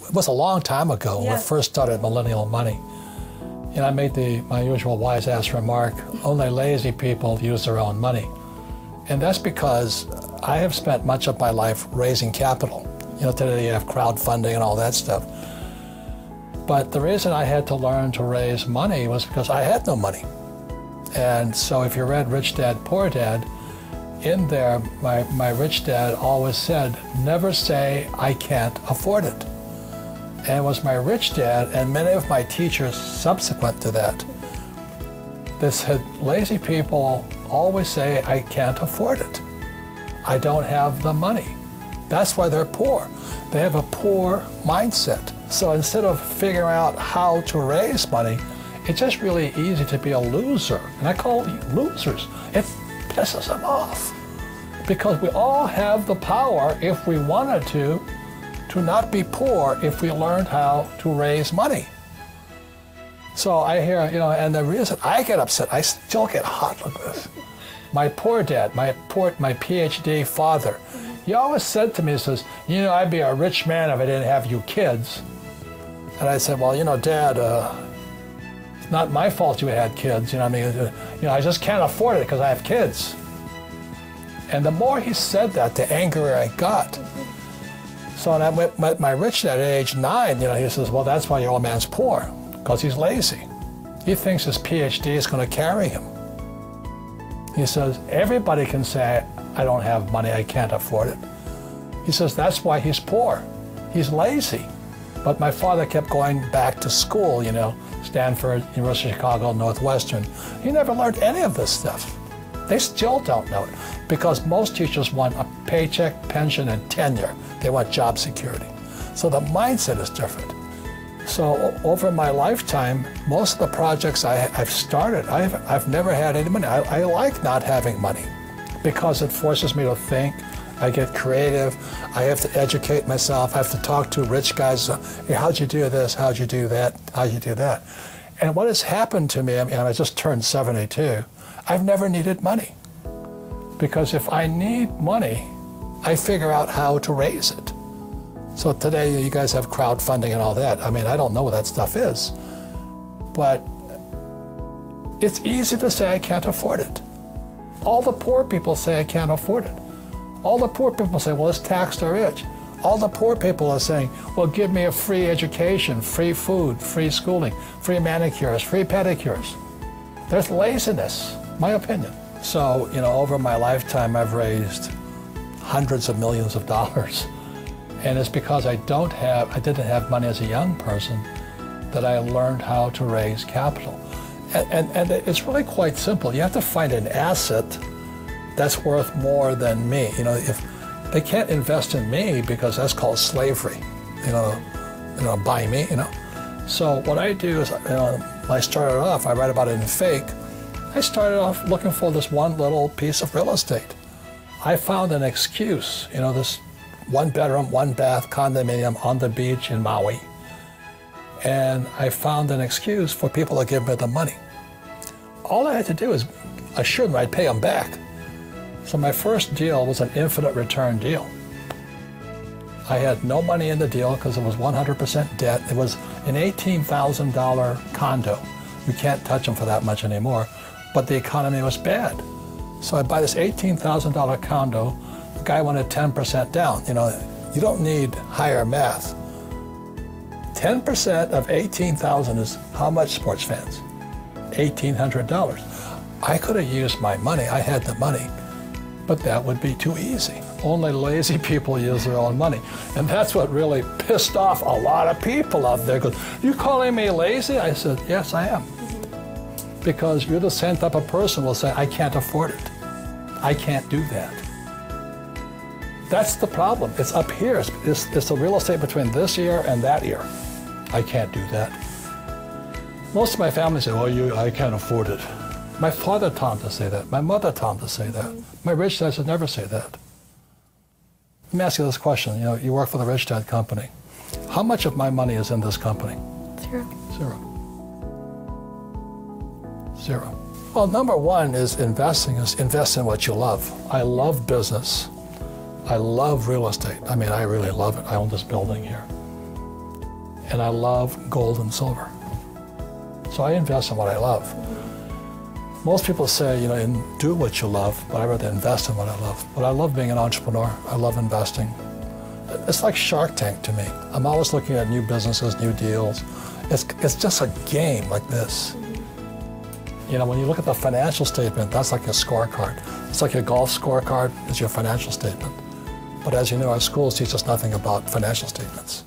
it was a long time ago when we first started Millennial Money. And I made my usual wise-ass remark, only lazy people use their own money. And that's because I have spent much of my life raising capital. You know, today you have crowdfunding and all that stuff. But the reason I had to learn to raise money was because I had no money. And so if you read Rich Dad, Poor Dad, in there, my rich dad always said, never say, I can't afford it. And it was my rich dad and many of my teachers subsequent to that that said, lazy people always say, I can't afford it. I don't have the money. That's why they're poor. They have a poor mindset. So instead of figuring out how to raise money, it's just really easy to be a loser. And I call it losers. It pisses them off. Because we all have the power, if we wanted to not be poor if we learned how to raise money. So I hear, you know, and the reason I get upset, I still get hot with this. My poor dad, my PhD father, he always said to me, he says, you know, I'd be a rich man if I didn't have you kids. And I said, well, you know, Dad, it's not my fault you had kids. You know, I mean, you know, I just can't afford it because I have kids. And the more he said that, the angrier I got. So when I met my rich dad at age 9, you know, he says, well, that's why your old man's poor, because he's lazy. He thinks his PhD is going to carry him. He says, everybody can say, I don't have money, I can't afford it. He says, that's why he's poor. He's lazy. But my father kept going back to school, you know, Stanford, University of Chicago, Northwestern. He never learned any of this stuff. They still don't know it because most teachers want a paycheck, pension, and tenure. They want job security. So the mindset is different. So over my lifetime, most of the projects I've started, I've never had any money. I like not having money because it forces me to think. I get creative. I have to educate myself. I have to talk to rich guys. Hey, how'd you do this? How'd you do that? How'd you do that? And what has happened to me, I mean, I just turned 72, I've never needed money. Because if I need money, I figure out how to raise it. So today you guys have crowdfunding and all that. I mean, I don't know what that stuff is. But it's easy to say I can't afford it. All the poor people say I can't afford it. All the poor people say, well, it's tax the rich. All the poor people are saying, well, give me a free education, free food, free schooling, free manicures, free pedicures. There's laziness, my opinion. So, you know, over my lifetime, I've raised hundreds of millions of dollars. And it's because I didn't have money as a young person that I learned how to raise capital. And it's really quite simple. You have to find an asset that's worth more than me. You know, if they can't invest in me because that's called slavery, you know, buy me, you know. So what I do is, you know, when I started off, I write about it in Fake. I started off looking for this one little piece of real estate. I found an excuse, you know, this 1-bedroom, 1-bath condominium on the beach in Maui. And I found an excuse for people to give me the money. All I had to do is assure them I'd pay them back. So my first deal was an infinite return deal. I had no money in the deal because it was 100% debt. It was an $18,000 condo. You can't touch them for that much anymore, but the economy was bad. So I buy this $18,000 condo. The guy wanted 10% down. You know, you don't need higher math. 10% of $18,000 is how much, sports fans? $1,800. I could have used my money. I had the money. But that would be too easy. Only lazy people use their own money. And that's what really pissed off a lot of people out there. Because, you calling me lazy? I said, yes, I am. Because you're the same type of person who will say, I can't afford it. I can't do that. That's the problem. It's up here. It's the real estate between this ear and that ear. I can't do that. Most of my family say, well, I can't afford it. My father taught him to say that. My mother taught him to say that. My rich dad would never say that. Let me ask you this question. You know, you work for the Rich Dad Company. How much of my money is in this company? Zero. Zero. Well, number one is investing. Is invest in what you love. I love business. I love real estate. I mean, I really love it. I own this building here. and I love gold and silver. So I invest in what I love. Most people say, do what you love, but I rather invest in what I love. But I love being an entrepreneur. I love investing. It's like Shark Tank to me. I'm always looking at new businesses, new deals. It's just a game like this. When you look at the financial statement, that's like a scorecard. It's like your golf scorecard is your financial statement. But as you know, our schools teach us nothing about financial statements.